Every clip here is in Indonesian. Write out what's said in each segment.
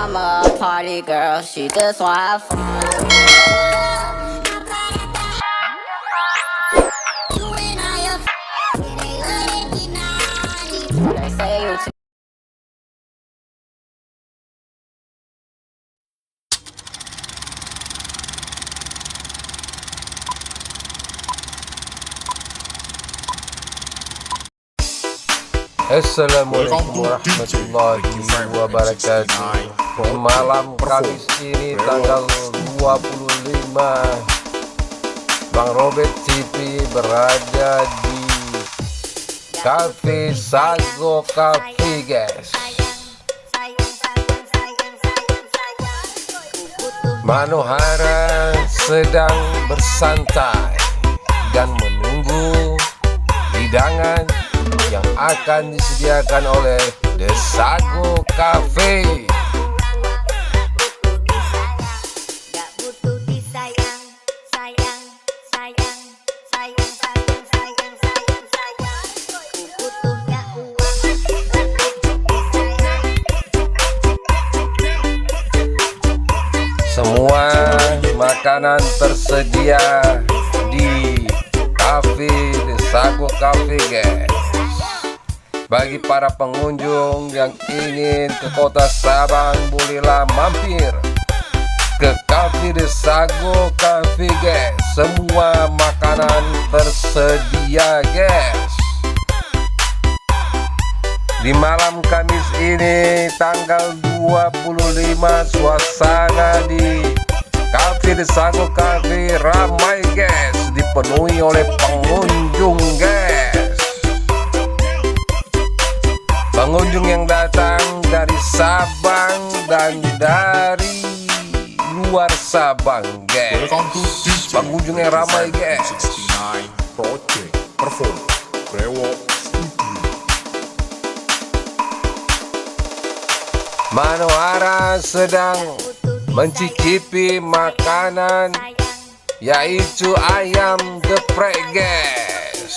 mama a party girl, she just wanna have fun. They say you too. Assalamualaikum warahmatullahi wabarakatuh. Malam Kamis ini tanggal 25, Bang Robert TV berada di Cafe Sago Cafe, guys. Manohara sedang bersantai dan menunggu hidangan yang akan disediakan oleh The Sago Cafe. Semua makanan tersedia di Cafe The Sago Cafe, guys. Bagi para pengunjung yang ingin ke kota Sabang, bolehlah mampir ke Cafe The Sago Cafe, guys. Semua makanan tersedia, guys. Di malam Kamis ini tanggal 25, suasana di Cafe The Sago Cafe ramai, guys. Dipenuhi oleh pengunjung, guys. Pengunjung yang datang dari Sabang dan dari luar Sabang, guys. Pengunjung yang ramai, guys. Manohara sedang mencicipi makanan, yaitu ayam geprek, guys.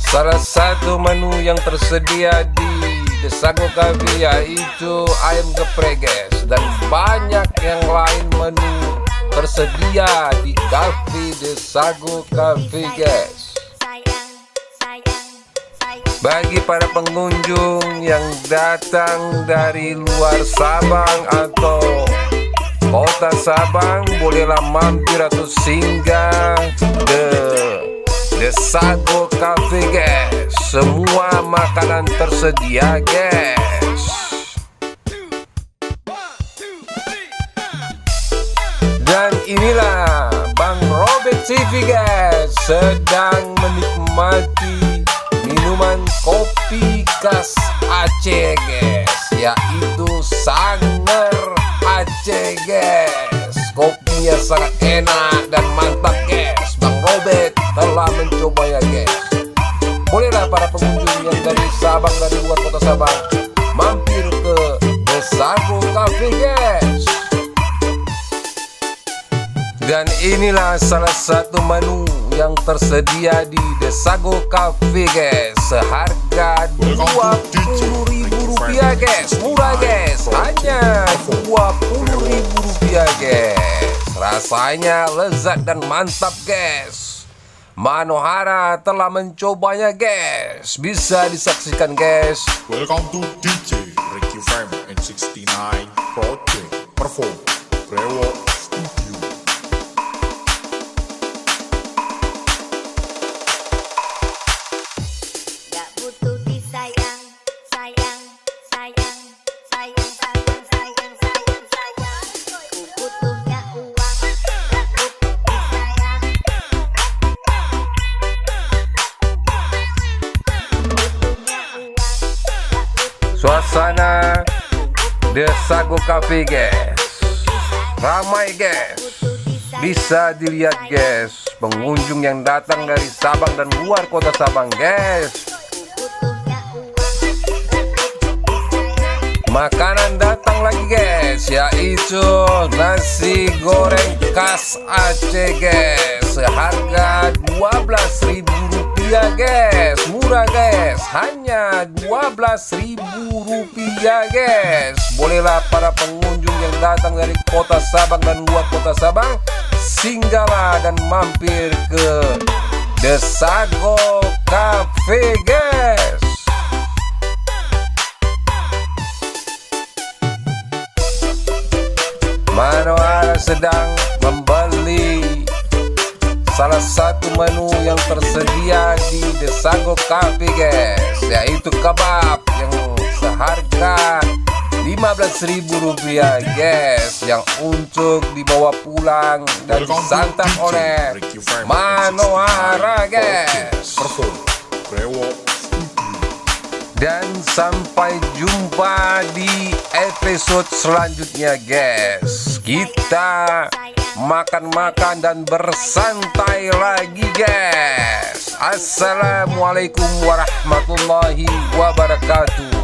Salah satu menu yang tersedia di The Sago Cafe yaitu ayam geprek, guys. Dan banyak yang lain menu tersedia di Cafe The Sago Cafe, guys. Bagi para pengunjung yang datang dari luar Sabang atau kota Sabang, bolehlah mampir atau singgah The Sago Cafe, guys. Semua makanan tersedia, guys. Dan inilah Bang Robert TV, guys, sedang menikmati minuman kopi khas Aceh, guys, yaitu Sanger Aceh, guys. Kopinya sangat enak dan mantap, guys. Bang Robert telah mencobanya, guys. Bolehlah para pengunjung yang dari Sabang, dari luar kota Sabang, mampir ke The Sago Cafe, guys. Dan inilah salah satu menu yang tersedia di The Sago Cafe, guys. Seharga Rp20.000, guys. Murah, guys. Hanya Rp20.000, guys. Rasanya lezat dan mantap, guys. Manohara telah mencobanya, guys. Bisa disaksikan, guys. Welcome to DJ Ricky Fam and 69 Project Perform Brewo Studio. Gak butuh disayang, sayang, sayang, sayang, sayang, sayang, sayang, sayang. Ku butuhnya uang, gak butuh disayang. Butuhnya uang, gak butuh. Suasana The Sago Cafe, guys, ramai, guys. Bisa dilihat, guys, pengunjung yang datang dari Sabang dan luar kota Sabang, guys. Makanan datang lagi, guys, yaitu nasi goreng khas Aceh, guys. Seharga Rp12.000, rupiah guys. Murah guys, hanya 12.000 rupiah guys. Bolehlah para pengunjung yang datang dari kota Sabang dan luar kota Sabang singgahlah dan mampir ke The Sago Cafe guys. Manohara sedang membeli salah satu menu yang tersedia di The Sago Cafe guys, yaitu kebab yang seharga 15.000 rupiah guys, yang untuk dibawa pulang dan disantap oleh Manohara guys. Perform Brewo. Dan sampai jumpa di episode selanjutnya guys. Kita makan-makan dan bersantai lagi guys. Assalamualaikum warahmatullahi wabarakatuh.